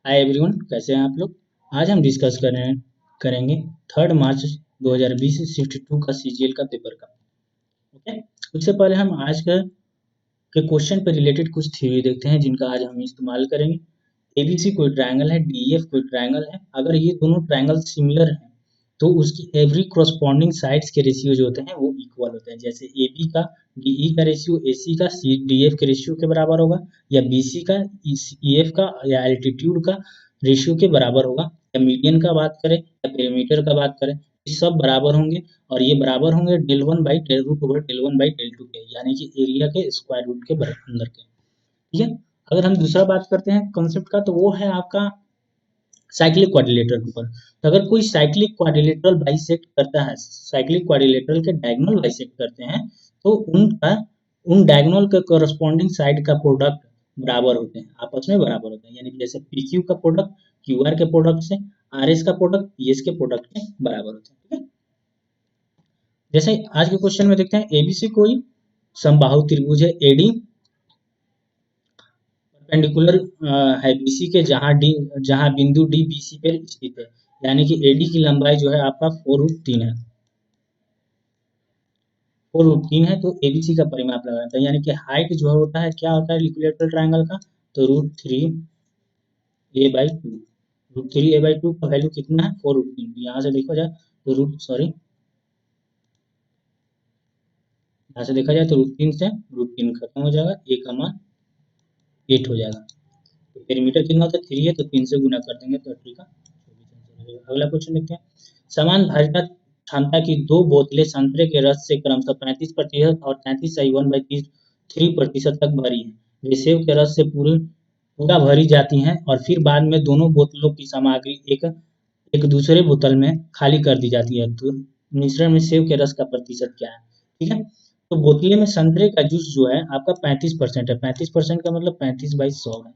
Hi everyone, कैसे हैं आप लोग। आज हम डिस्कस करेंगे 3 मार्च 2020 शिफ्ट 2 का सीजीएल का पेपर का। ओके, उससे पहले हम आज के क्वेश्चन पर रिलेटेड कुछ थ्योरी देखते हैं जिनका आज हम इस्तेमाल करेंगे। एबीसी कोई ट्रायंगल है, डीईएफ कोई ट्रायंगल है। अगर ये दोनों ट्रायंगल सिमिलर हैं तो उसकी एवरी करस्पॉन्डिंग साइड्स के रेशियो जो होते हैं वो इक्वल होते हैं। जैसे एबी का डीई का रेशियो एसी का डीएफ के रेशियो के बराबर होगा, या बीसी का ईएफ का या एल्टीट्यूड का रेशियो के बराबर होगा, या मीडियन का बात करें या पेरीमीटर का बात करें, ये सब बराबर होंगे। और ये बराबर होंगे del one by del root over del one by del two के, यानी कि एरिया के स्क्वायर रूट के अंदर के। ठीक है। अगर हम दूसरा बात करते हैं कॉन्सेप्ट का, तो वो है आपका साइक्लिक क्वाड्रिलेटरल के ऊपर। तो अगर कोई साइक्लिक क्वाड्रिलेटरल बाइसेक्ट करता है, साइक्लिक क्वाड्रिलेटरल के डायगोनल बाइसेक्ट करते हैं, तो उन डायगोनल के कॉरस्पॉन्डिंग साइड का प्रोडक्ट बराबर होते हैं, आपस में बराबर होते हैं। यानी कि जैसे पी क्यू का प्रोडक्ट क्यू आर के प्रोडक्ट से, आर एस का प्रोडक्ट पी एस के प्रोडक्ट के बराबर होते हैं। ठीक है। जैसे आज के क्वेश्चन में देखते हैं, एबीसी कोई समबाहु त्रिभुज है, एडी परपेंडिकुलर है बीसी के, जहां बिंदु डी बीसी पर स्थित है। यानी कि एडी की लंबाई जो है आपका 4√3 है, 4√3 है। तो एबीसी का परिमाप लगाता है, यानी कि हाइट जो होता है क्या होता है इक्विलेटरल ट्रायंगल का, तो √3a/2। √3a/2 का वैल्यू कितना है, 4√3। यहाँ से देखा जाए तो यहाँ से देखा जाए तो √3 से √3 खत्म हो जाएगा, ए का मान 8 हो जाएगा। तो पेरीमीटर कितना होता है, 3 है, तो 3 से गुना कर देंगे तो 3 का 24 आंसर। अगला क्वेश्चन देखते हैं। समान धारिता क्षमता की दो बोतलें संतरे के रस से क्रमशः 35% और 33.13% तक भरी हैं। वे सेब के रस से पूरा भरी जाती हैं और फिर बाद में दोनों बोतलों की सामग्री एक एक दूसरे बोतल में खाली कर दी जाती है। तो मिश्रण में सेब के रस का प्रतिशत क्या है। ठीक है। तो बोतले में संतरे का जूस जो है आपका 35% है। 35% का मतलब 35/100 है।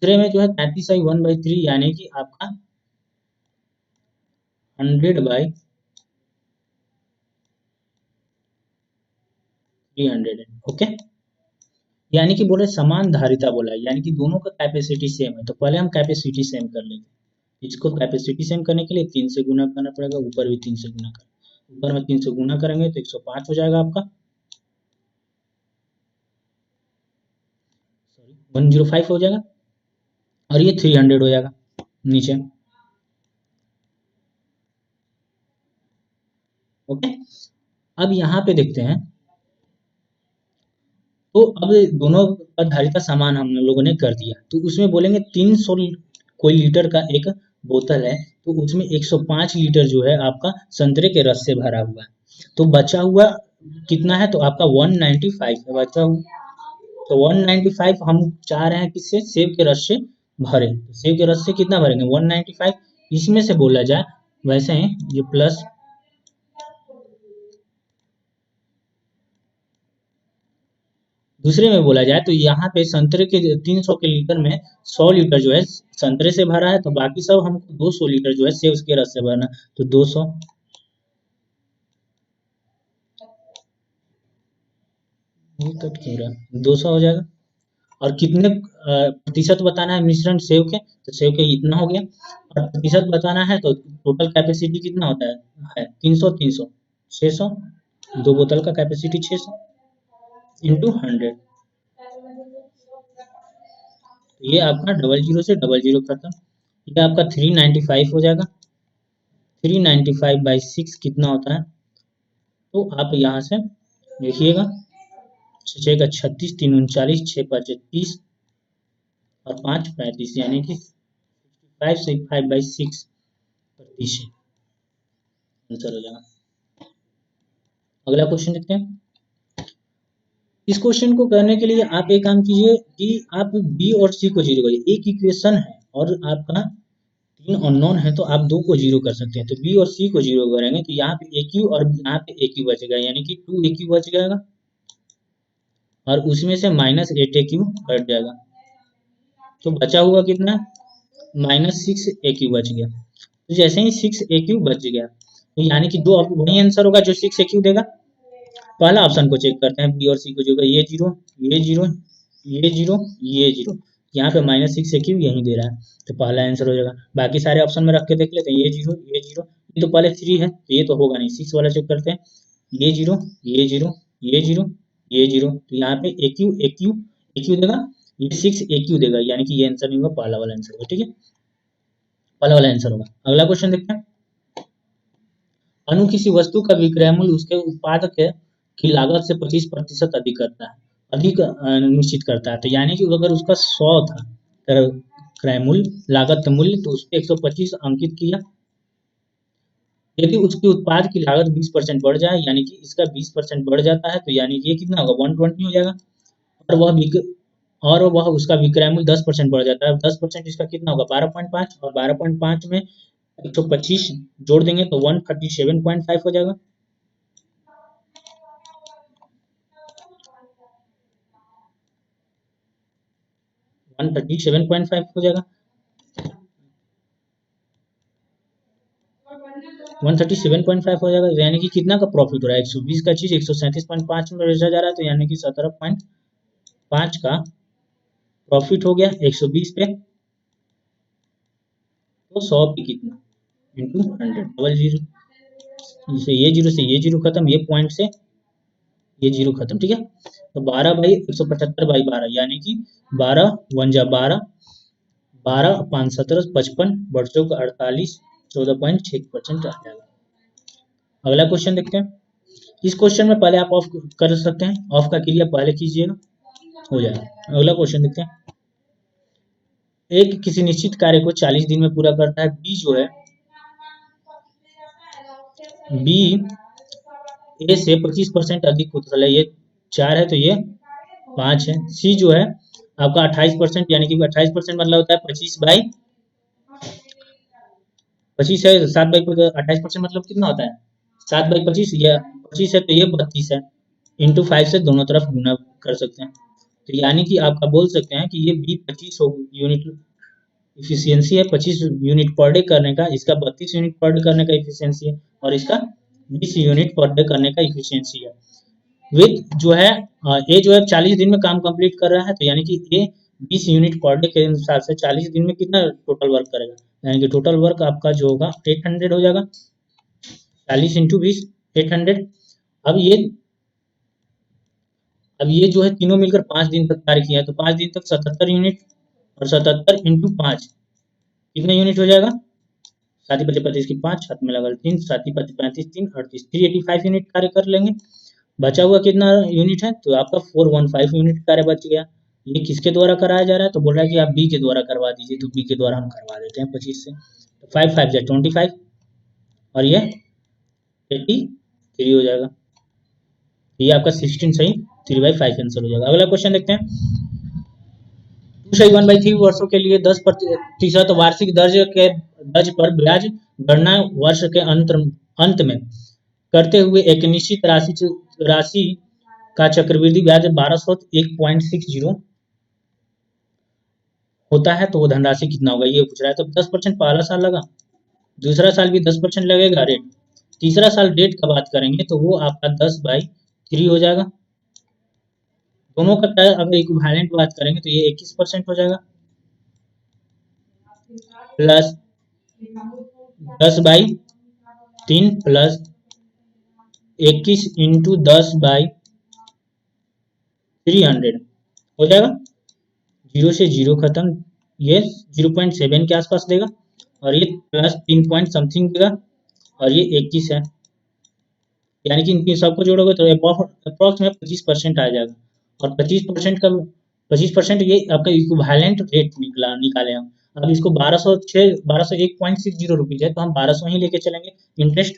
दूसरे में जो है 33/1/3, यानी कि आपका 100/300 है। ओके। यानी कि बोले समान धारिता बोला है, यानी कि दोनों का कैपेसिटी सेम है। तो पहले हम कैपेसिटी सेम कर लेंगे। इसको कैपेसिटी सेम करने के लिए 3 से गुना करना पड़ेगा, ऊपर भी 3 से गुना कर, ऊपर में 3 से गुना करेंगे तो 105 हो जाएगा आपका, सॉरी 105 हो जाएगा, और ये 300 हो जाएगा नीचे। ओके। अब यहाँ पे देखते हैं, तो अब दोनों का धारिता समान हम लोगों ने कर दिया, तो उसमें बोलेंगे 300 कोई लीटर का एक बोतल है, तो उसमें 105 लीटर जो है आपका संतरे के रस से भरा हुआ है। तो बचा हुआ कितना है, तो आपका 195 है बचा हुआ। तो 195 हम चाह रहे हैं किससे, सेब के रस से भरे। तो सेब के रस से कितना भरेंगे, 195। इसमें से बोला जाए वैसे ही ये प्लस, दूसरे में बोला जाए तो यहाँ पे संतरे के 300 के लीटर में 100 लीटर जो है संतरे से भरा है, तो बाकी सब हमको 200 लीटर जो है सेब के रस से भरना। तो 200 ये कट क्यों रहा, 200 हो जाएगा। और कितने प्रतिशत बताना है मिश्रण सेब के, तो सेब के इतना हो गया। और प्रतिशत बताना है तो टोटल कैपेसिटी कितना होता है 300 300 600, दो बोतल का कैपेसिटी 600 इंटू 100। ये आपका 00 से 00 खत्म, ये आपका 395 हो जाएगा। 395/6 कितना होता है, तो आप यहाँ से देखिएगा, 6 का 36, 3 39, 6 5 30 और 5 35, यानी कि 5/6 आंसर हो जाएगा। अगला क्वेश्चन देखते हैं। इस क्वेश्चन को करने के लिए आप एक काम कीजिए कि आप बी और सी को जीरो करिए। एक इक्वेशन है और आपका 3 अननोन है, तो आप 2 को जीरो कर सकते हैं। तो बी और सी को जीरो करेंगे तो यहाँ पे ए क्यू और यहाँ पे ए क्यू बचेगा, यानी कि 2 AQ बच जाएगा, और उसमें से -8 AQ कट जाएगा। तो बचा हुआ कितना, -6 AQ बच गया। तो जैसे ही 6 AQ बच गया, तो यानी कि दो वही आंसर होगा जो 6 AQ देगा। पहला ऑप्शन को चेक करते हैं, बी और सी को जो, ये जीरो ये जीरो ये जीरो, ये जीरो, यहाँ पे -6 से क्यों यही दे रहा है, तो पहला आंसर हो जाएगा। बाकी सारे ऑप्शन में रख के देख लेते हैं, ये जीरो, ये जीरो, ये तो पहले 3 है तो ये तो होगा नहीं, 6 वाला चेक करते हैं, ये जीरो, ये जीरो, ये जीरो, ये जीरो, तो यहाँ पे A Q A Q A Q देगा, ये 6 ए क्यू देगा, यानी कि ये आंसर नहीं होगा, पहला वाला आंसर होगा। ठीक है, पहला वाला आंसर होगा। अगला क्वेश्चन देखते हैं, अणु किसी वस्तु का विक्रय मूल्य उसके उत्पादक की लागत से 25% अधिक करता है, अधिक निश्चित करता है, तो यानी कि अगर उसका 100 था क्रय मूल्य, लागत मूल्य, तो उस पर 125 अंकित किया, यदि उसके उत्पाद की लागत 20% बढ़ जाए, यानी कि इसका 20% बढ़ जाता है, तो यानी कि ये कितना होगा, 120 हो जाएगा, और वह उसका विक्रय मूल्य 10% बढ़ जाता है, 10% इसका कितना होगा, 12.5, और 12.5 में 125 जोड़ देंगे तो 137.5 हो जाएगा। 137.5 हो जाएगा, 137.5 हो जाएगा, यानी कि कितना का प्रॉफिट हो रहा है, 120 का चीज 137.5 में बेचा जा रहा है, तो यानी कि 17.5 का प्रॉफिट हो गया 120 पे, तो 100 पे कितना इंटू 100, डबल जीरो, से ये जीरो खत्म, ये पॉइंट से ये जीरो खत्म। ठीक है, तो 12/175/12, यानी कि 12 वन जा 12, 12 5 17 55, बढ़ चौक 48, 14.6% आ जाएगा। अगला क्वेश्चन देखते हैं, इस क्वेश्चन में पहले आप ऑफ कर सकते हैं, ऑफ का क्रिया पहले कीजिएगा, हो जाएगा। अगला क्वेश्चन देखते हैं, एक किसी निश्चित कार्य को 40 दिन में पूरा करता है, बी जो है, बी ए से 25% अधिक कुशल है, ये 4 है तो ये 5 है, सी जो है आपका 28%, यानी कि 28% मतलब होता है 25 है, 7/28% मतलब कितना होता है, 7/25, या 25 है तो ये 32 है, इंटू 5 से दोनों तरफ गुना कर सकते हैं, तो यानी कि आपका बोल सकते हैं कि ये बी 25 यूनिट इफिशियंसी है, 25 यूनिट पर डे करने का, इसका 32 यूनिट पर डे करने का इफिशियंसी है, और इसका 20 यूनिट पर डे करने का इफिशियंसी है। विथ जो है ए जो है 40 दिन में काम कंप्लीट कर रहा है, तो यानी कि ए 20 यूनिट पर डे के अनुसार से 40 दिन में कितना टोटल वर्क करेगा, यानी कि टोटल वर्क आपका जो होगा 800 हो जाएगा, 40 इंटू 20 800। अब ये जो है तीनों मिलकर 5 दिन तक कार्य किया है, तो 5 दिन तक 77 यूनिट, और 77 इंटू 5 कितना यूनिट हो जाएगा, 7×5 की 5, हाथ में लगा 3, 7×5 3 38, 385 यूनिट कार्य कर लेंगे। बचा हुआ कितना यूनिट है, तो आपका 415 यूनिट कार्य बच गया। ये किसके द्वारा कराया जा रहा है, तो बोल रहा है कि आप बी के द्वारा करवा दीजिए, तो बी के द्वारा हम करवा देते हैं 25 से, तो 5 5 जा 25, और ये 83 हो जाएगा, ये आपका 16 सही 3/5 आंसर हो जाएगा। अगला क्वेश्चन देखते हैं, 2 सही 1/3 वर्षों के लिए 10% वार्षिक दर्ज पर ब्याज गणना वर्ष के अंत में करते हुए एक निश्चित राशि का चक्रवृद्धि ब्याज 1201.60 होता है, तो वो धनराशि कितना होगा, ये पूछ रहा है। तो 10% पहला साल लगा, दूसरा साल भी 10% लगेगा रेट, तीसरा साल डेट का बात करेंगे तो वो आपका 10/3 हो जाएगा। दोनों का अगर इक्विवेलेंट बात करेंगे तो ये 21% हो जाएगा, प्लस 10/3 प्लस 21 इंटू 10/300 हो जाएगा, जीरो से जीरो खत्म, ये 0.7 के आसपास देगा, और ये प्लस 3 पॉइंट समथिंग देगा, और ये 21 है, यानी कि इनकी सबको जोड़ोगे तो अप्रॉक्स में 25% आ जाएगा, और 25% ये आपका इक्विवेलेंट रेट निकाले हम। अब इसको 1201.60 रुपीज है, तो हम 1200 ही लेके चलेंगे इंटरेस्ट,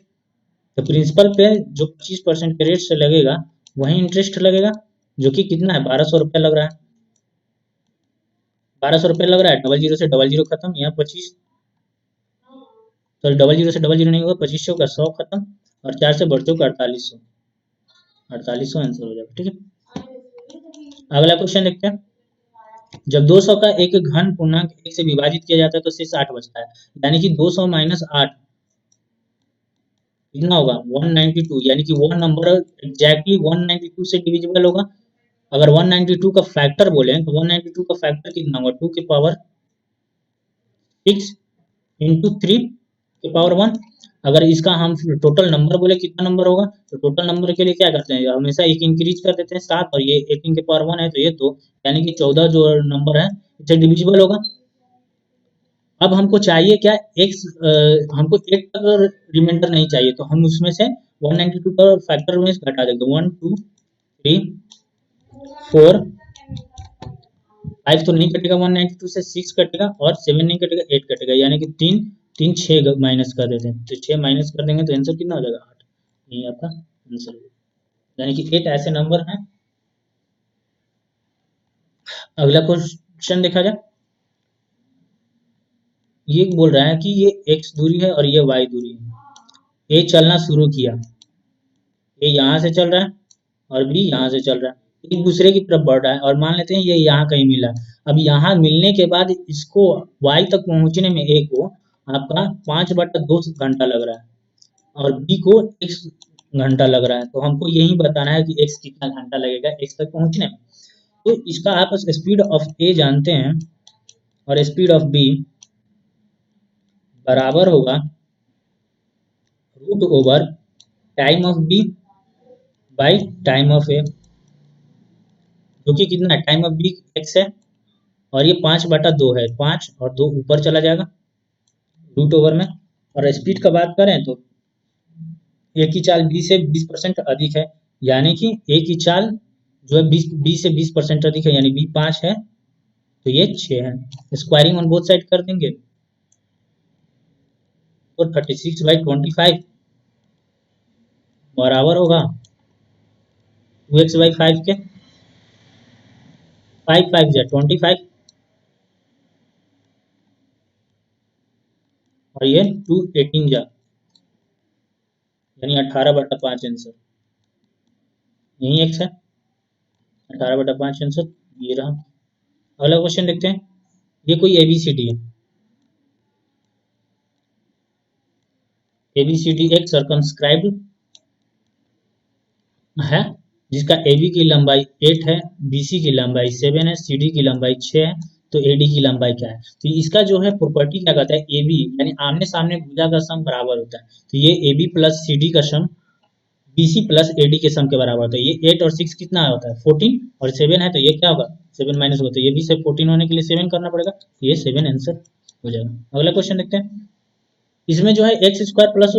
तो प्रिंसिपल पे जो 25% के रेट से लगेगा वही इंटरेस्ट लगेगा, जो कि कितना है 1200 रुपये लग रहा है, 1200 रुपये लग रहा है, डबल जीरो से डबल जीरो खत्म, यहाँ 25, तो डबल जीरो से डबल जीरो नहीं होगा, 2500 का 100 खत्म, और 4 से बढ़ते होगा 4800 आंसर हो जाएगा। ठीक है, अगला क्वेश्चन देखते हैं, जब 200 का एक घन पूर्णांक 1 से विभाजित किया जाता है तो शेष 8 बचता है, यानी कि 200 माइनस 8 कितना होगा 192, यानी कि वो नंबर एग्जैक्टली 192 से डिविजिबल होगा, अगर 192 का फैक्टर बोले तो 192 का फैक्टर कितना होगा, 2 की पावर 6 इंटू 3 की पावर 1। अगर इसका हम टोटल नंबर बोले कितना नंबर होगा, तो टोटल नंबर के लिए क्या करते हैं, हमेशा एक इंक्रीज कर देते हैं 7, और ये 18 के पावर 1 है तो ये तो यानी कि 14 जो नंबर है इससे डिविजिबल होगा। अब हमको चाहिए क्या, एक्स, हमको 8 तक रिमाइंडर नहीं चाहिए, तो हम उसमें से 192 का फैक्टर में घटा देंगे, 1 2 3 4 5 तो नहीं कटेगा, 192 से 6 कटेगा, और 7 नहीं कटेगा, 8 कटेगा, यानी कि तीन तीन 6 माइनस कर देते हैं, तो 6 माइनस कर देंगे तो आंसर कितना हो जाएगा, 8। यही आपका आंसर होगा, यानी कि 8 ऐसे नंबर हैं। अगला क्वेश्चन देखा जाए, ये बोल रहा है कि ये x दूरी है और ये y दूरी है, ए चलना शुरू किया, ए यहाँ से चल रहा है और बी यहाँ से चल रहा है, एक दूसरे की तरफ बढ़ रहा है, और मान लेते हैं ये यहाँ कहीं मिला। अब यहाँ मिलने के बाद इसको y तक पहुंचने में a को आपका 5/2 घंटा लग रहा है, और b को x घंटा लग रहा है, तो हमको यही बताना है कि x कितना घंटा लगेगा x तक पहुंचने में। तो इसका आप स्पीड ऑफ a जानते हैं, और स्पीड ऑफ b बराबर होगा √over time of b by time of a, जो कि कितना है, टाइम ऑफ b x है, और ये 5/2 है, 5 और 2 ऊपर चला जाएगा √ओवर में। और स्पीड का बात करें तो ए की चाल बी से 20% अधिक है, यानी कि ए की चाल जो है बी से 20% अधिक है, यानी बी 5 है तो ये 6 है। स्क्वायरिंग ऑन बोथ साइड कर देंगे तो 36/25 बराबर होगा 2x/5 के, 5 5 जा 25, और ये 2 18 जा, यानी 18/5 आंसर, यही x है, 18/5 आंसर ये रहा। अगला क्वेश्चन देखते हैं, ये कोई एबीसीडी है, एबीसीडी एक सर्कमस्क्राइब्ड है, जिसका AB की लंबाई 8 है, BC की लंबाई 7 है, CD की लंबाई 6 है, तो AD की लंबाई क्या है, तो इसका जो है प्रॉपर्टी क्या कहता है, AB यानी आमने सामने भुजा का सम बराबर होता है, तो ये AB प्लस CD का सम BC प्लस AD के सम के बराबर होता है। ये 8 और 6 कितना होता है 14, और 7 है तो ये क्या होगा 7 माइनस होगा, तो ये भी से 14 होने के लिए 7 करना पड़ेगा, तो ये 7 आंसर हो जाएगा। अगला क्वेश्चन देखते हैं, इसमें जो है x square plus,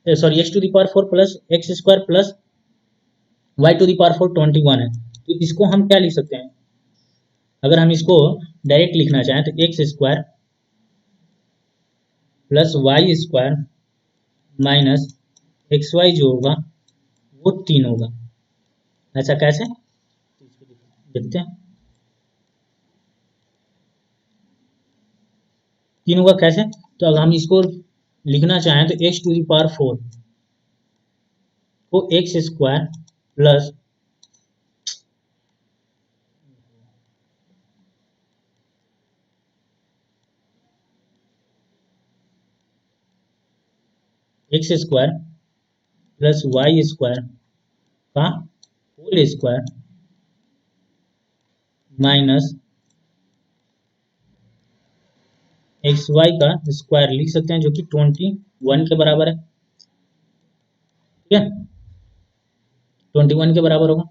sorry x⁴ plus x² plus y⁴ 21 है, तो इसको हम क्या लिख सकते हैं, अगर हम इसको डायरेक्ट लिखना चाहें तो x² plus y² minus xy जो होगा वो 3 होगा। ऐसा कैसे देखते हैं, 3 होगा कैसे, तो अगर हम इसको लिखना चाहें तो x⁴ को x² plus x² plus y² का होल स्क्वायर माइनस xy का स्क्वायर लिख सकते हैं, जो कि 21 के बराबर है, ठीक है, 21 के बराबर होगा।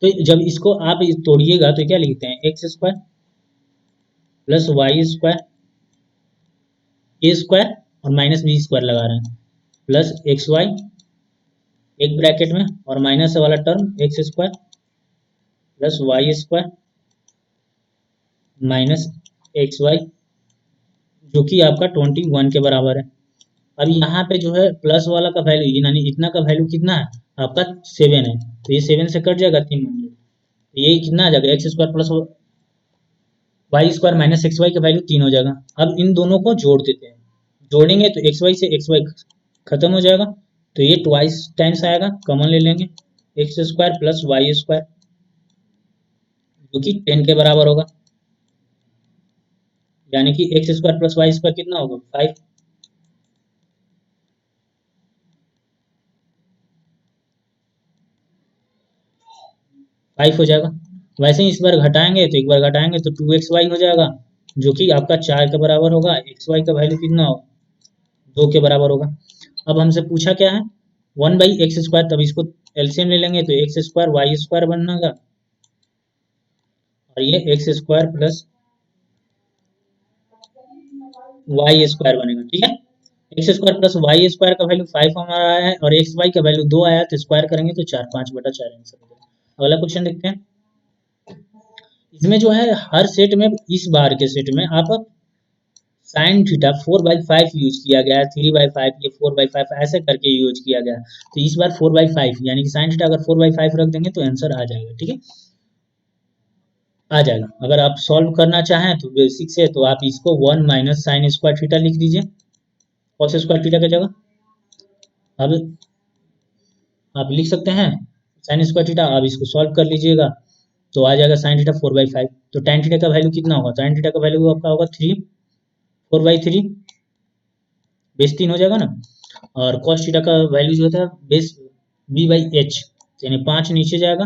तो जब इसको आप तोड़िएगा तो क्या लिखते हैं, x² प्लस y² a² और माइनस b² लगा रहे हैं, प्लस xy एक ब्रैकेट में और माइनस वाला term x² plus y² minus xy, जो कि आपका 21 के बराबर है। अब यहाँ पे जो है प्लस वाला का वैल्यू, यानी इतना का वैल्यू कितना है आपका 7 है, तो ये 7 से कट जाएगा 3 मिनट, तो ये कितना आ जाएगा x² plus y² minus xy का वैल्यू 3 हो जाएगा। अब इन दोनों को जोड़ देते हैं, जोड़ेंगे तो xy से xy खत्म हो जाएगा, तो ये ट्वाइस टाइम्स आएगा, कॉमन ले लेंगे, x² प्लस y² जो कि 10 के बराबर होगा, यानी कि x² प्लस y² कितना होगा 5। 5 हो जाएगा। वैसे ही इस बार घटाएंगे तो एक बार घटाएंगे तो 2xy हो जाएगा, जो कि आपका 4 के बराबर होगा। xy का वैल्यू कितना होगा, 2 के बराबर होगा। अब हमसे पूछा क्या है, 1/x²। तब इसको एलसीएम ले लेंगे तो x² y² बनेगा, और ये x² प्लस y² बनेगा। ठीक है, x² प्लस y² का वैल्यू 5 हमारा आया है, और xy का वैल्यू 2 आया है, तो स्क्वायर करेंगे तो 4 5/4 आंसर हो जाएगा। अगला क्वेश्चन देखते हैं। इसमें जो है हर सेट में, इस बार के सेट में आप साइन थीटा 4/5 यूज किया गया है, 3/5, ये 4/5 ऐसे करके यूज किया गया है। तो इस बार 4/5 यानी कि साइन थीटा अगर 4/5 रख देंगे तो आंसर आ जाएगा। ठीक है, आ जाएगा। अगर आप सॉल्व करना चाहें तो बेसिक से, तो आप इसको 1 माइनस साइन स्क्वायर थीटा लिख दीजिए कॉस स्क्वायर थीटा की जगह। अब आप लिख सकते हैं साइन स्क्वायर थीटा। आप इसको सॉल्व कर लीजिएगा तो आ जाएगा साइन थीटा 4/5। तो tan थीटा का वैल्यू कितना होगा, tan थीटा का वैल्यू आपका होगा 3, 4/3 बेस 3 हो जाएगा ना। और cos थीटा का वैल्यू जो होता है बेस b/h, यानी 5 नीचे जाएगा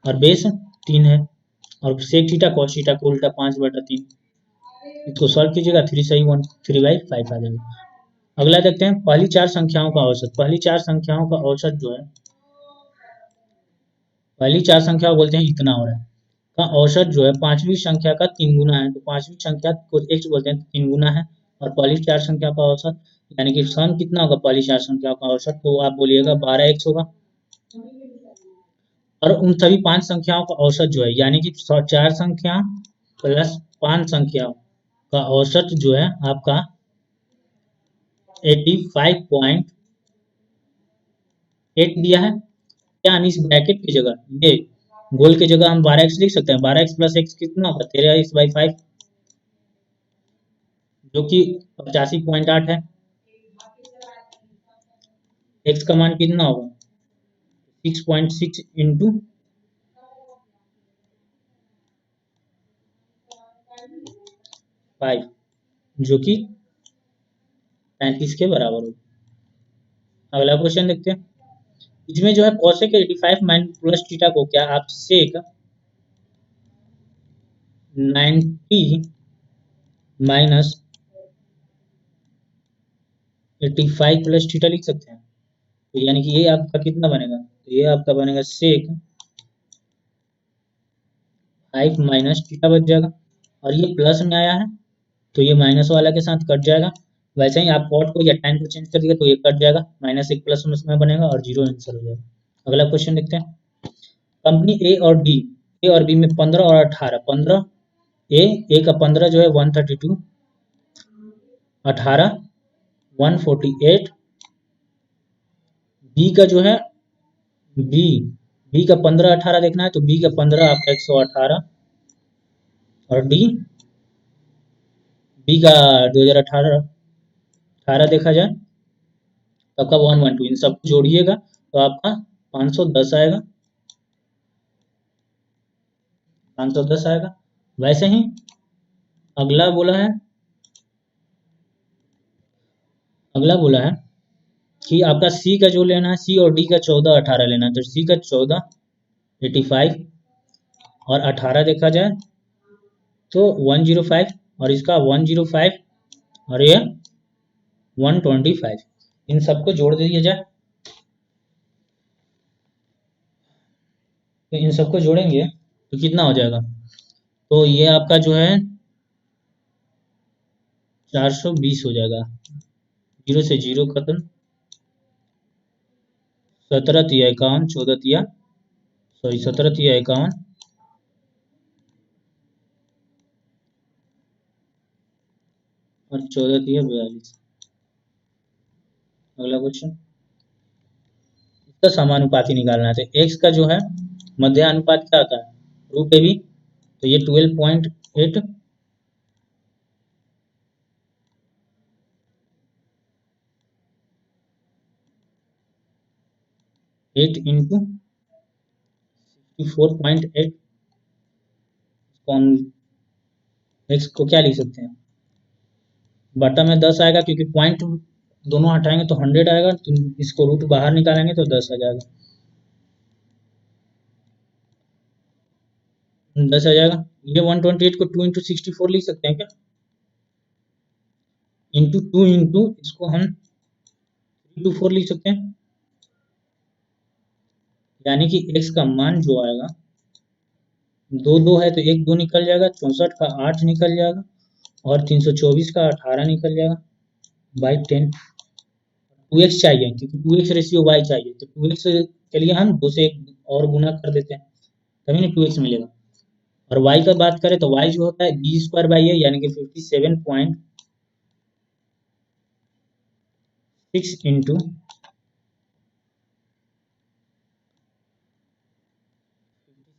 और बेस 3 है। और सेक थीटा cos थीटा को उल्टा 5/3, इसको सॉल्व कीजिएगा 3 सही 1, 3/5 आ जाएगा। अगला देखते हैं पहली 4 संख्याओं का औसत। पहली 4 संख्याओं का औसत जो है, पहली 4 संख्या बोलते हैं इतना हो रहा है, का औसत जो है पांचवी संख्या का 3 गुना है। तो पांचवी संख्या को x बोलते हैं, 3 गुना है। और पहली 4 संख्या का औसत यानी कि सम कितना होगा पहली 4 संख्या का औसत, तो आप बोलिएगा 12x होगा। और उन सभी 5 संख्याओं का औसत जो है, यानी कि 4 संख्या प्लस 5 संख्याओं का औसत जो है आपका 85.8 दिया है। क्या हम इस ब्रैकेट की जगह, ये गोल की जगह हम 12x लिख सकते हैं। 12x प्लस x कितना होगा, 13x/5, जो कि 85.8 है। x का मान कितना होगा, 6.6 इंटू 5, जो कि 35 के बराबर होगा। अगला क्वेश्चन देखते हैं। इसमें जो है cosec 85 माइनस प्लस थीटा को क्या आप sec 90 माइनस 85 प्लस थीटा लिख सकते हैं। तो यानी कि ये आपका कितना बनेगा, तो ये आपका बनेगा sec 5 माइनस थीटा बच जाएगा। और ये प्लस में आया है तो ये माइनस वाला के साथ कट जाएगा। वैसे ही आप कॉट को या tan को चेंज कर दिए तो ये कट जाएगा, माइनस एक प्लस में बनेगा और 0 आंसर हो जाएगा। अगला क्वेश्चन देखते हैं। कंपनी ए और बी में 15 और 18, 15 ए का 15 जो है 132, 18 148, बी का जो है बी बी का 15 18 देखना है तो बी का 15 आपका 118, और बी का 2018 18 देखा जाए तो आपका 112, इन सब जोड़िएगा तो आपका 510 आएगा, 510 आएगा। वैसे ही अगला बोला है, अगला बोला है कि आपका सी का जो लेना है, सी और डी का 14 18 लेना है। तो सी का 14 85 और 18 देखा जाए तो 105, और इसका 105 और ये 125, इन सबको जोड़ दिया जाए तो इन सबको जोड़ेंगे तो कितना हो जाएगा, तो ये आपका जो है 420 हो जाएगा। 0 से 0 खत्म, 17 तिया 51, 14 तिया सॉरी 17 तिया 51 और 14 तिया 42। अगला क्वेश्चन, इसका समानुपाती निकालना है। तो एक्स का जो है मध्यानुपात क्या होता है, √ab। तो ये 12.8 8 इंटू 4.8, एक्स को क्या लिख सकते हैं, बटा में 10 आएगा क्योंकि पॉइंट दोनों हटाएंगे तो 100 आएगा, तो इसको रूट बाहर निकालेंगे तो 10 आ जाएगा। 10 आ जाएगा। ये 128 को 2 इंटू 64 लिख सकते हैं क्या? इंटू 2 इंटू इसको हम 324 लिख सकते हैं। यानी कि x का मान जो आएगा, दो दो है तो एक दो निकल जाएगा, 64 का 8 निकल जाएगा और 324 का 18 निकल जाएगा बाई 10। 2x चाहिए क्योंकि 2x रेशियो y चाहिए, तो 2x के लिए हम 2 से एक और गुना कर देते हैं, तभी ना 2x मिलेगा। और y का बात करें तो y जो होता है बी स्क्वायर बाई है, यानी कि 57.6 इंटू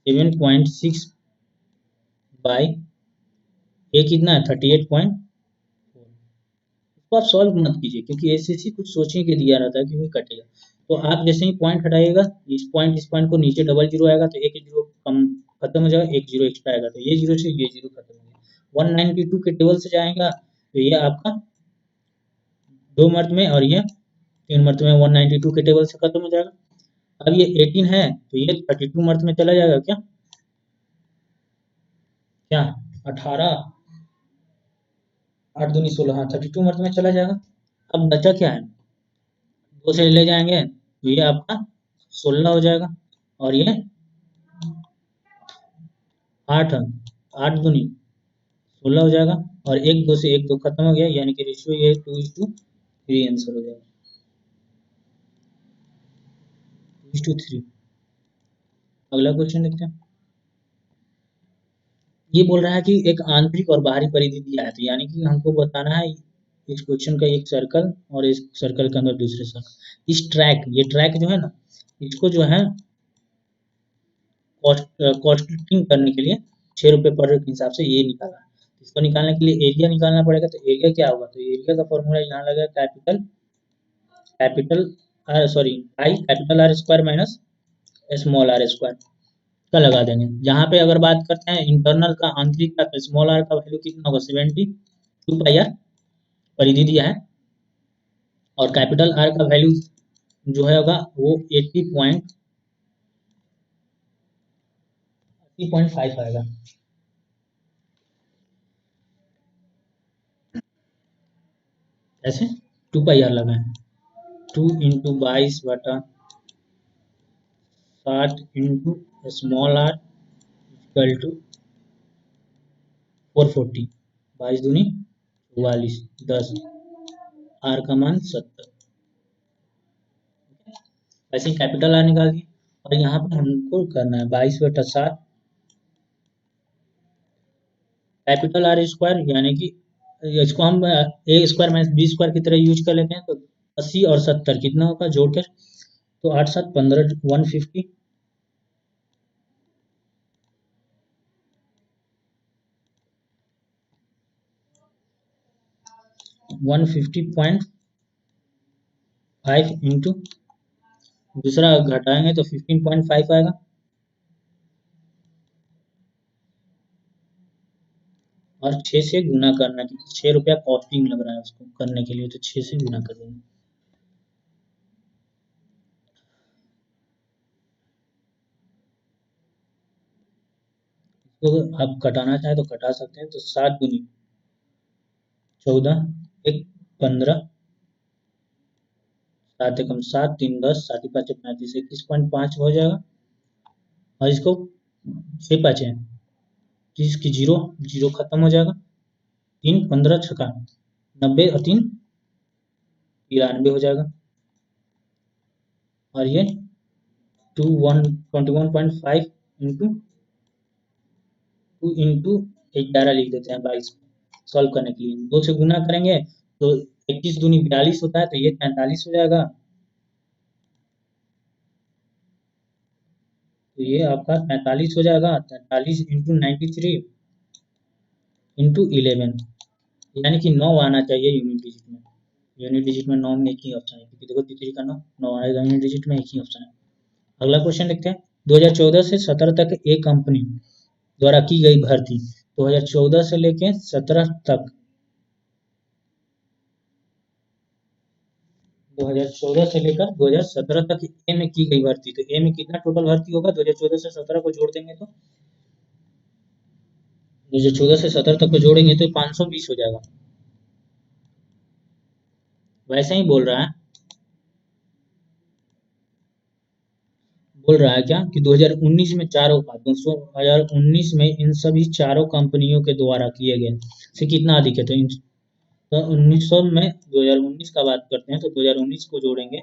7.6 बाई ये कितना है 38.4। इसको आप सॉल्व मत कीजिए क्योंकि ऐसे ही कुछ सोचने के दिया रहता है क्योंकि कटेगा। तो आप जैसे ही पॉइंट हटाइएगा, इस पॉइंट को नीचे डबल जीरो आएगा तो एक जीरो कम खत्म हो जाएगा, एक जीरो एक्स्ट्रा आएगा तो ये जीरो से ये जीरो खत्म हो गया। 192 के टेबल से जाएगा तो ये आपका 2 मर्द में और ये 3 मर्द में 192 के टेबल से खत्म हो जाएगा। अब ये 18 है तो ये 32 मर्द में चला जाएगा क्या? क्या 18 8 दूनी 16, हाँ 32 मर्द में चला जाएगा। अब बचा क्या है, 2 से ले जाएंगे तो ये आपका 16 हो जाएगा और ये 8 8 दूनी 16 हो जाएगा और एक दो से एक दो खत्म हो गया, यानी कि रेशियो ये 2:3 आंसर हो जाएगा, 2:3। अगला क्वेश्चन देखते हैं। ये बोल रहा है कि एक आंतरिक और बाहरी परिधि दिया है, तो यानी कि हमको बताना है इस क्वेश्चन का एक सर्कल और इस सर्कल के अंदर दूसरे सर्कल। इस ट्रैक, ये ट्रैक जो है ना, इसको जो है कॉस्टिंग करने के लिए 6 रुपये पर के हिसाब से ये निकाला। इसको निकालने के लिए एरिया निकालना पड़ेगा, तो एरिया क्या होगा, तो एरिया का फॉर्मूला यहाँ लगा capital capital R sorry I capital R square minus small R square का लगा देंगे। यहाँ पे अगर बात करते हैं इंटरनल का, आंतरिक का, तो स्मॉल आर का वैल्यू कितना होगा 72 पाई आर परिधि दिया है, और कैपिटल आर का वैल्यू जो है होगा वो 80.5 आएगा। ऐसे 2 पाई आर लगाए, 2 into 22/60 into small R equal to 440, 22 दूनी 44, 10 आर का मान 70। ऐसे ही कैपिटल आर निकाल दिए और यहाँ पर हमको करना है 22/7 कैपिटल आर स्क्वायर, यानी कि इसको हम ए स्क्वायर माइनस बी स्क्वायर की तरह यूज कर लेते हैं, तो 80 और 70 कितना होगा जोड़कर, तो 8 7 15 150 150.5 इंटू दूसरा घटाएंगे तो 15.5 आएगा, और 6 से गुना करना क्योंकि 6 रुपया कॉस्टिंग लग रहा है उसको करने के लिए, तो 6 से गुना कर देंगे। तो आप कटाना चाहे तो कटा सकते हैं, तो 7 दूनी 14, एक 15, 7 एकम 7, 3 10, 7 5 35, 21.5 हो जाएगा। और इसको 6 5 है 30 की जीरो जीरो खत्म हो जाएगा, 3 15 छक्का 90 और 3 93 हो जाएगा, और ये 21.5 इंटू 2 इंटू 11 लिख देते हैं 22 सॉल्व करने के लिए। 2 से गुना करेंगे तो 21 दूनी 42 होता है, तो ये 43 हो जाएगा, तो ये आपका 43 हो जाएगा। 43 इंटू 93 इंटू 11, यानी कि 9 आना चाहिए यूनिट डिजिट में। यूनिट डिजिट में 9 में एक ही ऑप्शन है क्योंकि देखो तीसरी का 9 9 आएगा यूनिट डिजिट में, एक ही ऑप्शन है। अगला क्वेश्चन देखते हैं। 2014 से 17 तक एक कंपनी द्वारा की गई भर्ती, 2014 से लेके 17 तक, 2014 से लेकर 2017 तक ए में की गई भर्ती, तो ए में कितना टोटल भर्ती होगा 2014 से 17 को जोड़ देंगे तो 2014 से 17 तक को जोड़ेंगे तो 520 हो जाएगा। वैसे ही बोल रहा है, बोल रहा है क्या कि 2019 में चारों का 2019 में इन सभी चारों कंपनियों के द्वारा किए गए से कितना अधिक है, तो 1900 में 2019 का बात करते हैं तो 2019 को जोड़ेंगे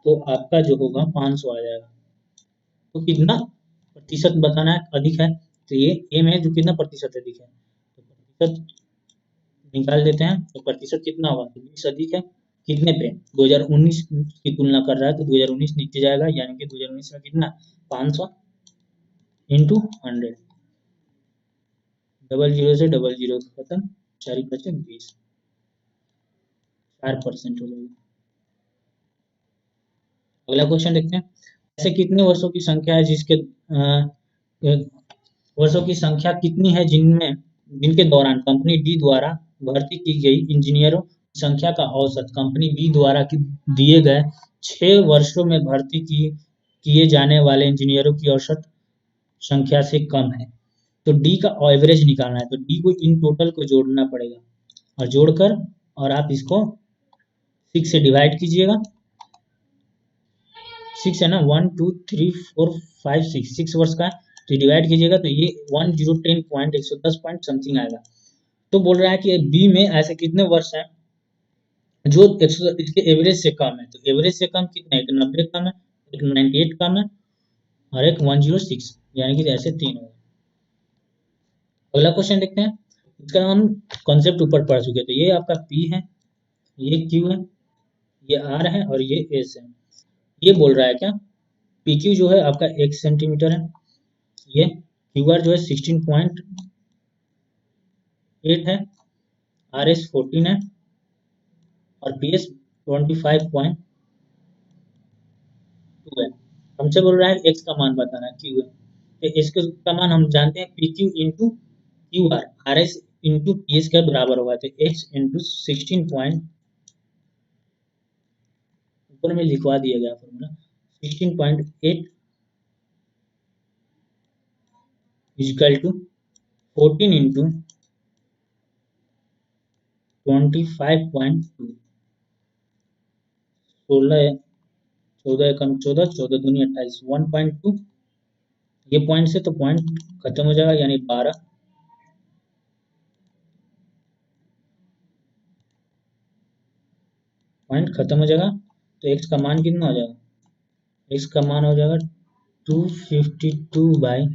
तो आपका जो होगा 500 आ जाएगा। तो कितना प्रतिशत बताना है अधिक है, तो ये एम है जो कितना प्रतिशत अधिक है, तो प्रतिशत निकाल देते हैं तो प्रतिशत कितना होगा, तो 20 अधिक है कितने पे, 2019 की तुलना कर रहा है तो 2019 नीचे जाएगा, यानी कि 2019 में कितना 500 इंटू 100, डबल जीरो से डबल जीरो खत्म, 4×5 = 20, 4% हो जाएगा। अगला क्वेश्चन देखते हैं, ऐसे कितने वर्षों की संख्या है जिसके वर्षों की संख्या कितनी है जिनमें जिनके दौरान कंपनी डी द्वारा भर्ती की गई इंजीनियरों की संख्या का औसत कंपनी बी द्वारा दिए गए 6 वर्षों में भर्ती किए जाने वाले इंजीनियरों की औसत संख्या से कम है। तो डी का एवरेज निकालना है, तो डी को इन टोटल को जोड़ना पड़ेगा और जोड़कर और आप इसको 6 से डिवाइड कीजिएगा, 6 है ना, 1 2 3 4 5 6 वर्ष का है, तो डिवाइड कीजिएगा तो ये 1010 पॉइंट 110 पॉइंट समथिंग आएगा। तो बोल रहा है कि बी में ऐसे कितने वर्ष हैं जो इसके एवरेज से कम है, तो एवरेज से कम कितने, एक 90 कम है, एक 98 कम है और एक 106, यानी कि ऐसे 3 होगा। अगला क्वेश्चन देखते हैं, इसका हम कॉन्सेप्ट ऊपर पढ़ चुके, तो ये आपका पी है, ये क्यू है, ये आर है और ये एस है। ये बोल रहा है क्या, पी क्यू जो है आपका 1 सेंटीमीटर है, ये क्यू आर जो है 16.8 है, आर एस 14 है और पी एस 25.2 है। हमसे बोल रहा है एक्स का मान बताना, क्यू है, तो एक्स का मान हम जानते हैं P Q into Q R, R S into P S के बराबर होगा, तो एक्स इंटू 16 ऊपर में लिखवा दिया गया फॉर्मूला, 16.8 इक्वल टू 14 इंटू 25.2, 16 14 एकम 14, 14 दूनी 28, 1.2, ये पॉइंट से तो पॉइंट खत्म हो जाएगा, यानी 12 पॉइंट खत्म हो जाएगा। तो एक्स का मान कितना हो जाएगा, एक्स का मान हो जाएगा 252/12,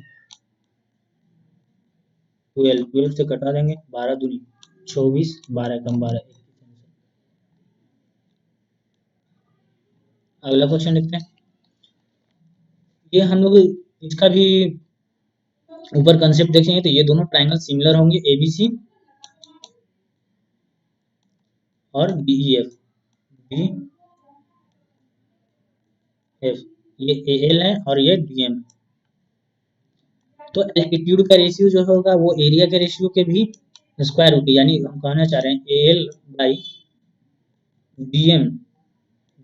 12 से कटा देंगे, 12 दूनी 24, 12 कम 12। अगला क्वेश्चन देखते हैं, ये हम लोग इसका भी ऊपर कंसेप्ट देखेंगे, तो ये दोनों ट्रायंगल सिमिलर होंगे, एबीसी और डीईएफ, डी एफ, ये एल है और ये डीएम। तो एल्टीट्यूड का रेशियो जो होगा वो एरिया के रेशियो के भी स्क्वायर रूट, यानी हम कहना चाह रहे हैं एल बाई डीएम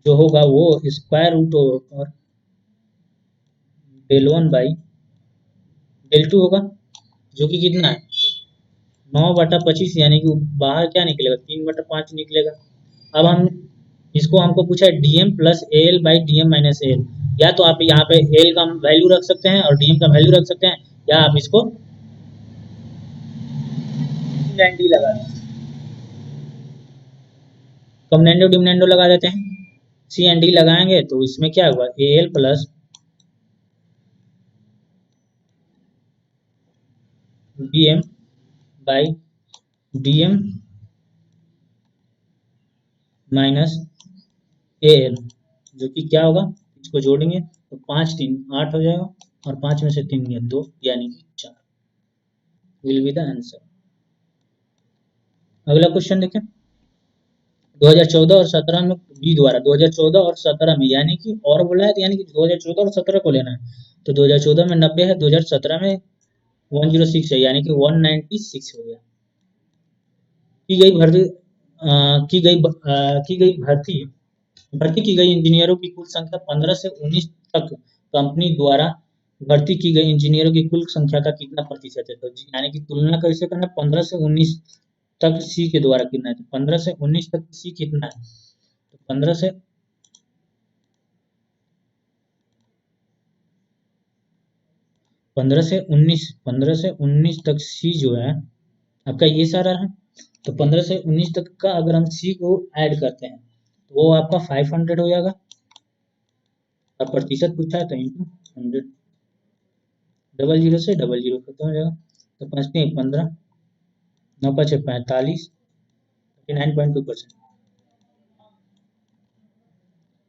जो होगा वो स्क्वायर रूट और डेल 1 बाई डेल 2 होगा, जो कि कितना है 9/25, यानी कि बाहर क्या निकलेगा 3/5 निकलेगा। अब हम इसको हमको पूछा है DM plus L by DM minus L, या तो आप यहाँ पे एल का वैल्यू रख सकते हैं और डीएम का वैल्यू रख सकते हैं, या आप इसको डी लगा दें, कमनेंडो डिमनेंडो लगा देते हैं, सी एंड डी लगाएंगे तो इसमें क्या हुआ A L plus D M by D M minus A L, जो कि क्या होगा, इसको जोड़ेंगे तो 5 3 8 हो जाएगा और 5 में से 3 गया 2, यानी कि 4 विल बी द आंसर। अगला क्वेश्चन देखें, 2014 और 17 में बी द्वारा 2014 और 17 में, यानी कि और बोला है तो यानी कि 2014 और 17 को लेना है, तो 2014 में 90 है, 2017 में 106 है, यानी कि 196 हो गया। की गई भर्ती की गई भर्ती की गई इंजीनियरों की कुल संख्या 15 से 19 तक कंपनी द्वारा भर्ती की गई इंजीनियरों की कुल संख्या का कितना प्रतिशत है? तो यानी कि तुलना कैसे करना है, 15 से 19 तक सी के द्वारा कितना है, तो 15 से 19 तक सी कितना है, तो 15 से 19 तक सी जो है आपका ये सारा है। तो 15 से 19 तक का अगर हम सी को ऐड करते हैं तो वो आपका 500 हो जाएगा, और प्रतिशत पूछा है तो इंटू 100, डबल जीरो से डबल जीरो खत्म हो जाएगा, तो 5×3 = 15, 9×5 = 45, 39.2%।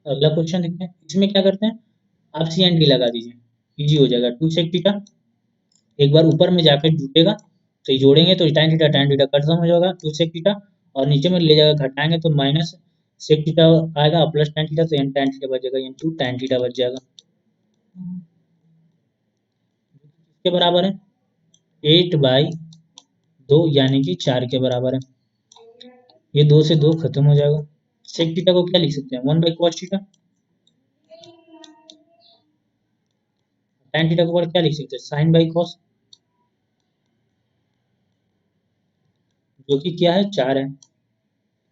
अगला क्वेश्चन देखते हैं, इसमें क्या करते हैं, आप सी एंड डी लगा दीजिए, इजी हो जाएगा। 2 sec थीटा एक बार ऊपर में जाकर जुटेगा, तो ये जोड़ेंगे तो tan थीटा खत्म हो जाएगा 2 sec थीटा, और नीचे में ले जाकर घटाएंगे तो माइनस sec थीटा आएगा, प्लस tan थीटा, तो tan थीटा बच जाएगा, इंटू tan थीटा बच जाएगा, के बराबर है 8/2 यानी कि 4 के बराबर है। ये 2 से 2 खत्म हो जाएगा। sec थीटा को क्या लिख सकते हैं, 1/cos थीटा। tan थीटा को क्या लिख सकते हैं, sin/cos, जो कि क्या है 4 है।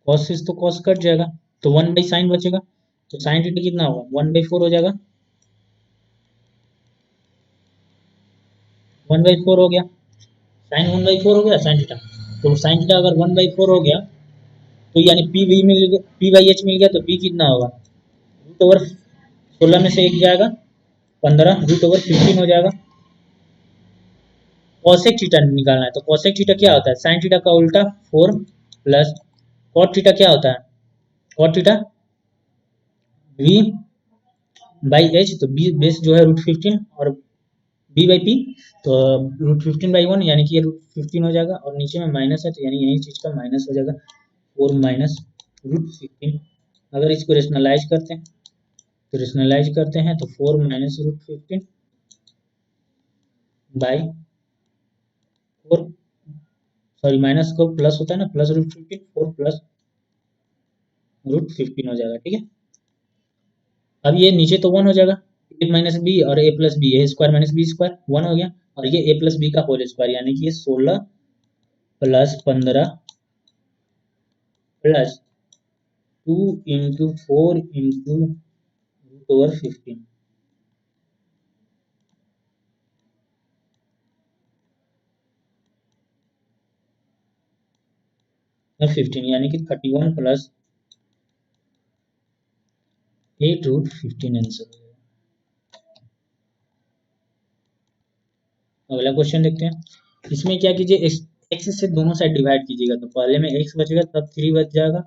cos से तो cos कट जाएगा, तो 1/sin बचेगा, तो sin थीटा कितना होगा, 1/4 हो जाएगा, 1/4 हो गया, sin 1/4 हो गया sin थीटा। तो sin थीटा अगर 1/4 हो गया तो यानी P/H मिल गया, तो P कितना होगा, √16 में से 1 जाएगा 15, √15 हो जाएगा। cosec थीटा निकालना है, तो cosec थीटा क्या होता है, sin थीटा का उल्टा 4 प्लस cot थीटा क्या होता है, cot थीटा V/H, तो B बेस जो है √15 और B/P, तो √15/1 यानी कि ये √15 हो जाएगा, और नीचे में माइनस है तो यानी यही चीज का माइनस हो जाएगा, 4 माइनस √15। अगर इसको रेशनलाइज करते हैं तो 4 माइनस √15 बाई 4, सॉरी माइनस को प्लस होता है ना, प्लस √15, 4 प्लस √15 हो जाएगा, ठीक है। अब ये नीचे तो 1 हो जाएगा, a माइनस बी और a plus B, A square minus B square 1 हो गया, और ये a प्लस बी का होल स्क्वायर यानी कि ये 16 प्लस 15 प्लस 2 इंटू 4 इंटू √15, 15 यानी कि 31 प्लस 8√15 आंसर। अगला क्वेश्चन देखते हैं, इसमें क्या कीजिए, एक्स से दोनों साइड डिवाइड कीजिएगा, तो पहले में एक्स बचेगा, तब 3 बच जाएगा,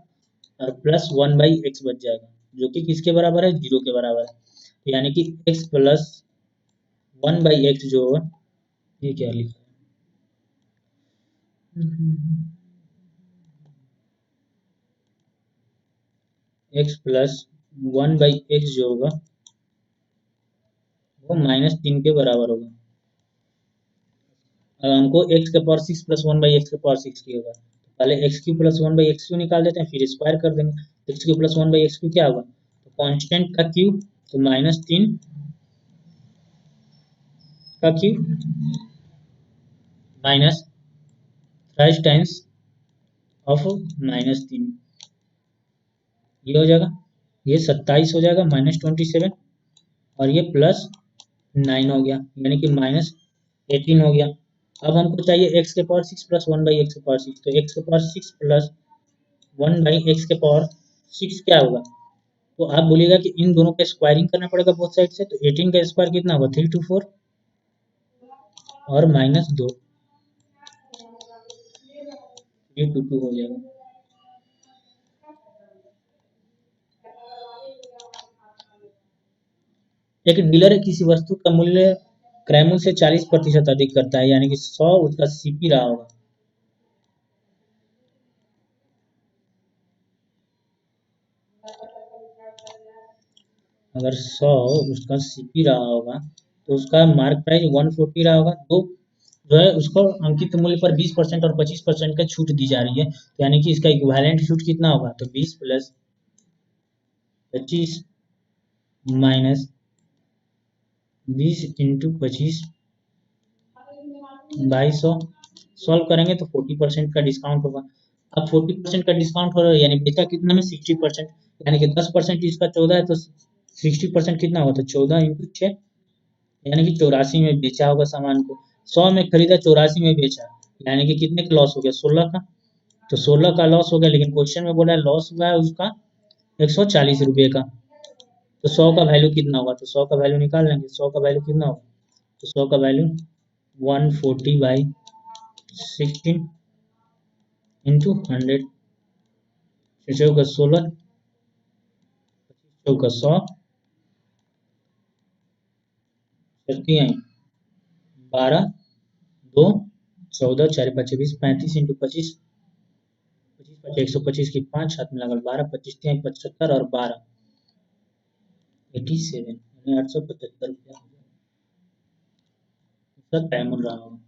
और प्लस 1/x बच जाएगा, जो कि किसके बराबर है, 0 के बराबर है, तो यानी कि x प्लस 1/x जो होगा, ये क्या लिखा है, x प्लस 1/x जो होगा वो -3 के बराबर होगा। हमको x के पावर 6 प्लस 1/x के पावर 6 की होगा, तो पहले x³ प्लस 1/x³ निकाल देते हैं, फिर स्क्वायर कर देंगे, तो x³ प्लस 1/x³ क्या होगा, तो कांस्टेंट का क्यूब, तो -3 का cube minus thrice times of -3, ये हो जाएगा, ये 27 हो जाएगा, -27, और ये प्लस 9 हो गया, यानी कि -18 हो गया। अब हमको चाहिए x के पावर 6 प्लस 1/x के पावर 6, तो x के पावर 6 प्लस 1/x के पावर 6 क्या होगा, तो आप बोलिएगा कि इन दोनों का स्क्वायरिंग करना पड़ेगा बोथ साइड से, तो 18 का स्क्वायर कितना होगा, 3×4 और -2, 3×2 हो जाएगा। एक डीलर किसी वस्तु का मूल्य क्रय मूल्य से 40% अधिक करता है, यानी कि 100 उसका सीपी रहा होगा। अगर 100 उसका सीपी रहा होगा तो उसका मार्क प्राइस 140 रहा होगा, तो जो है उसको अंकित मूल्य पर 20% और 25% का छूट दी जा रही है, तो यानी कि इसका इक्विवेलेंट छूट कितना होगा, तो 20 प्लस 25 माइनस 20 इंटू 25 2200 सॉल्व करेंगे तो 40% का डिस्काउंट होगा। अब 40% का डिस्काउंट हो रहा है यानी बेचा कितना में 60%, यानी कि 10% इसका 14 है तो 60% कितना होता है 14 इंटू 6, यानी कि 84 में बेचा होगा सामान को। 100 में खरीदा 84 में बेचा, यानी कि कितने का लॉस हो गया 16 का। तो 16 का लॉस हो गया, लेकिन क्वेश्चन में बोला है लॉस हुआ है उसका 140 रुपये का। तो 100 का वैल्यू कितना होगा, तो 100 का वैल्यू निकाल लेंगे। 100 का वैल्यू कितना होगा, तो 100 का वैल्यू 140/16 इंटू 100, 6 का 16, 25 का 100, 12, 2, 14, 4 5 20, 35 इंटू 25, 25 125 की 5 हाथ में लगल 12, 25 75 और 12 87 यानी 875 रुपया टाइम रहा होगा।